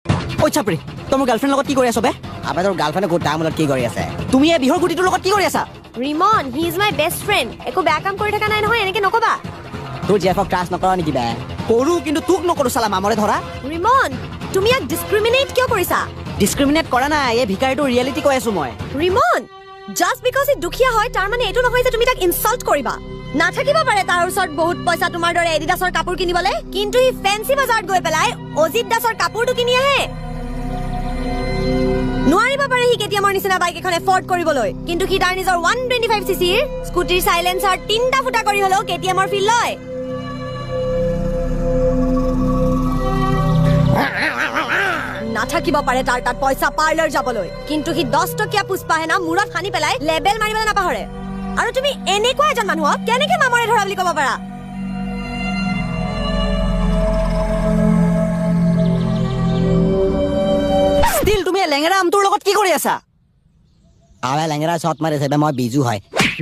ঐ চাপৰি তই মোৰ গাৰ্লফ্ৰেণ্ডৰ লগত কি কৰি আছ বে আবে তোৰ গাৰ্লফ্ৰেণ্ডে গোট ডাঙমলত কি কৰি আছে তুমি এই বিহৰ গুটিটোৰ লগত কি কৰি আছা Rimon he is my best friend একো বেয়া কাম কৰি থকা নাই নহয় এনেকে নকবা তোৰ জেফক ট্ৰাষ্ট নকৰ নেকি বে কৰো কিন্তু তোক নকৰো চালা মামৰে ধৰা ৰিমন তুমি ইয়াক ডিসক্ৰিমিনেট কিয় কৰিছা ডিসক্ৰিমিনেট কৰা নাই এই ভিকাৰীটো ৰিয়েলিটি কৈ আছো মই ৰিমন জাস্ট বিকজ ই দুখীয়া হয় তাৰ মানে এইটো নহয় যে তুমি তাক ইনসাল্ট কৰিবা নাথাকিব পাৰে তাৰ ওচৰত বহুত পইচা তোমাৰ দৰে এডিডাছৰ কাপোৰ কিনিবলে কিন্তু ই ফেন্সি বজাৰত গৈ পেলাই অজিত দাসৰ কাপোৰটো কিনি আহে নোৱাৰিব পাৰে সি কেটিএমৰ নিচিনা বাইক এখন এফৰ্ড কৰিবলৈ কিন্তু সি তাৰ নিজৰ 125 সিসিৰ স্কুটিৰ সাইলেন্সাৰ 3টা ফুটা কৰি হলো কেটিএমৰ ফিল লয় নাথাকিব পাৰে তাৰ তাত পইচা পাৰ্লাৰ যাবলৈ কিন্তু সি 10 টকীয়া পুষ্পাহেনা মূৰত হানি পেলাই লেবেল মাৰিবলৈ নাপাহৰে আৰু তুমি এনেকুৱা এজন মানুহক কেনেকে মামৰে ধৰা বুলি ক'ব পাৰা ষ্টিল তুমি লেঙেৰা আমটোৰ লগত কি কৰি আছা আবে লেঙেৰা শট মাৰিছে বে মই বিজু হয়